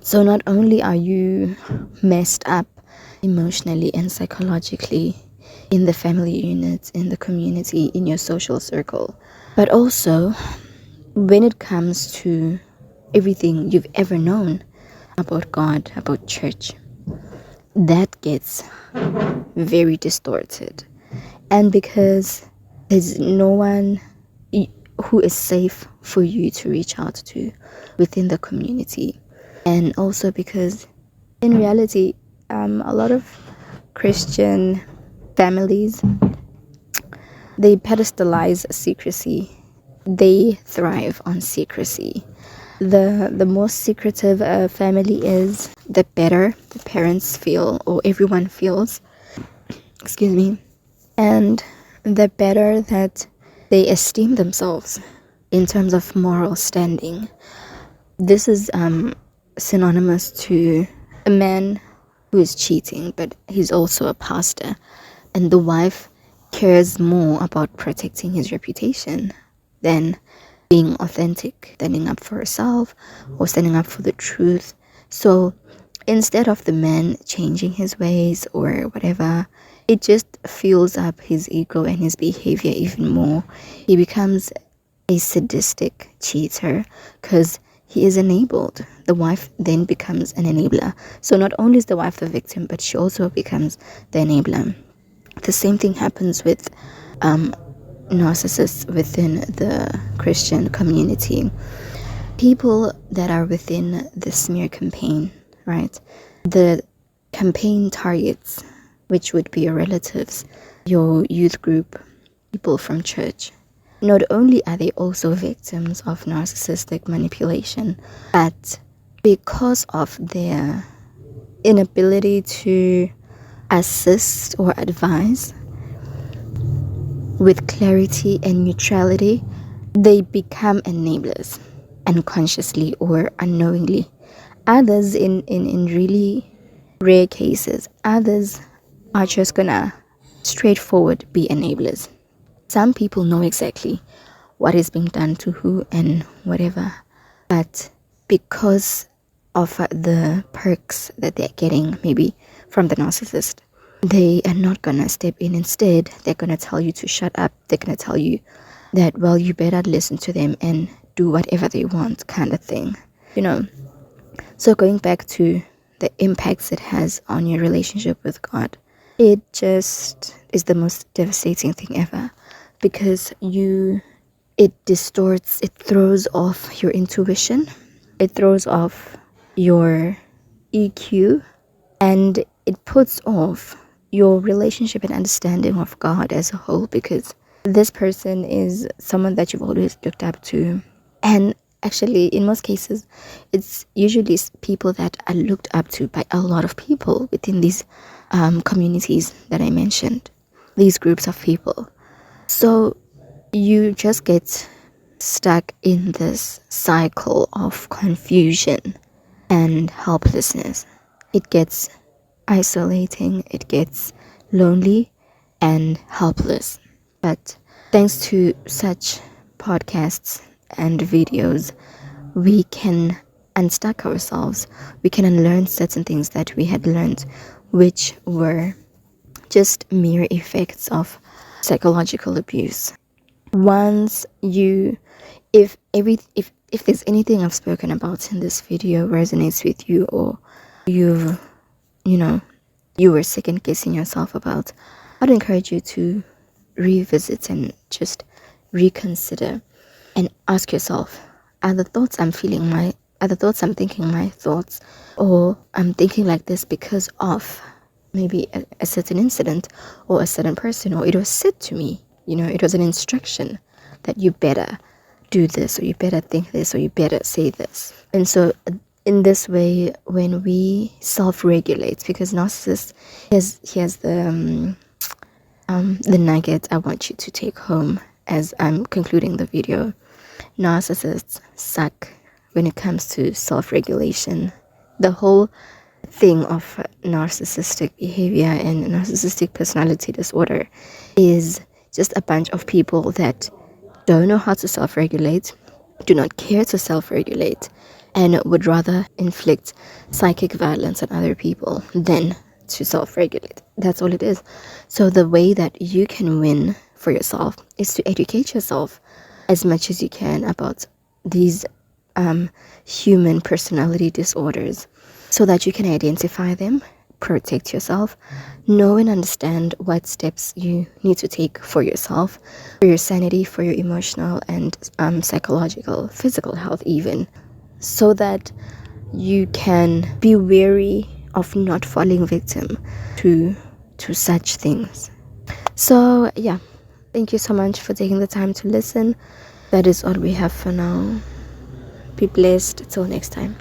So not only are you messed up emotionally and psychologically in the family unit, in the community, in your social circle, but also when it comes to everything you've ever known about God, about church, that gets very distorted. And because there's no one who is safe for you to reach out to within the community, and also because in reality, a lot of Christian families, they pedestalize secrecy. They thrive on secrecy. The more secretive a family is, the better the parents feel, or everyone feels, excuse me, and the better that they esteem themselves in terms of moral standing. This is synonymous to a man who is cheating, but he's also a pastor, and the wife cares more about protecting his reputation than being authentic, standing up for herself or standing up for the truth. So instead of the man changing his ways or whatever, it just fuels up his ego and his behavior even more. He becomes a sadistic cheater because he is enabled. The wife then becomes an enabler. So not only is the wife the victim, but she also becomes the enabler. The same thing happens with narcissists within the Christian community. People that are within the smear campaign, right? The campaign targets, which would be your relatives, your youth group, people from church. Not only are they also victims of narcissistic manipulation, but because of their inability to assist or advise with clarity and neutrality, they become enablers, unconsciously or unknowingly. Others, in really rare cases, others are just gonna straightforward be enablers. Some people know exactly what is being done to who and whatever, but because of the perks that they're getting, maybe from the narcissist, they are not gonna step in. Instead, they're gonna tell you to shut up. They're gonna tell you that, well, you better listen to them and do whatever they want, kind of thing, you know. So going back to the impacts it has on your relationship with God, it just is the most devastating thing ever, because it distorts, it throws off your intuition, it throws off your EQ, and it puts off your relationship and understanding of God as a whole, because this person is someone that you've always looked up to. And actually, in most cases, it's usually people that are looked up to by a lot of people within these communities that I mentioned, these groups of people. So you just get stuck in this cycle of confusion and helplessness. It gets isolating, it gets lonely and helpless. But thanks to such podcasts and videos, we can unstuck ourselves. We can unlearn certain things that we had learned, which were just mere effects of psychological abuse. Once you, if there's anything I've spoken about in this video resonates with you, or you know you were second guessing yourself about, I'd encourage you to revisit and just reconsider and ask yourself, are the thoughts I'm thinking my thoughts, or I'm thinking like this because of maybe a certain incident or a certain person, or it was said to me, it was an instruction that you better do this, or you better think this, or you better say this. And so in this way, when we self-regulate, because narcissist, he has the nugget I want you to take home as I'm concluding the video. Narcissists suck when it comes to self-regulation. The whole thing of narcissistic behavior and narcissistic personality disorder is just a bunch of people that don't know how to self-regulate, do not care to self-regulate, and would rather inflict psychic violence on other people than to self-regulate. That's all it is. So the way that you can win for yourself is to educate yourself as much as you can about these human personality disorders, so that you can identify them, protect yourself, know and understand what steps you need to take for yourself, for your sanity, for your emotional and psychological, physical health even, so that you can be wary of not falling victim to such things. So yeah, thank you so much for taking the time to listen. That is all we have for now. Be blessed till next time.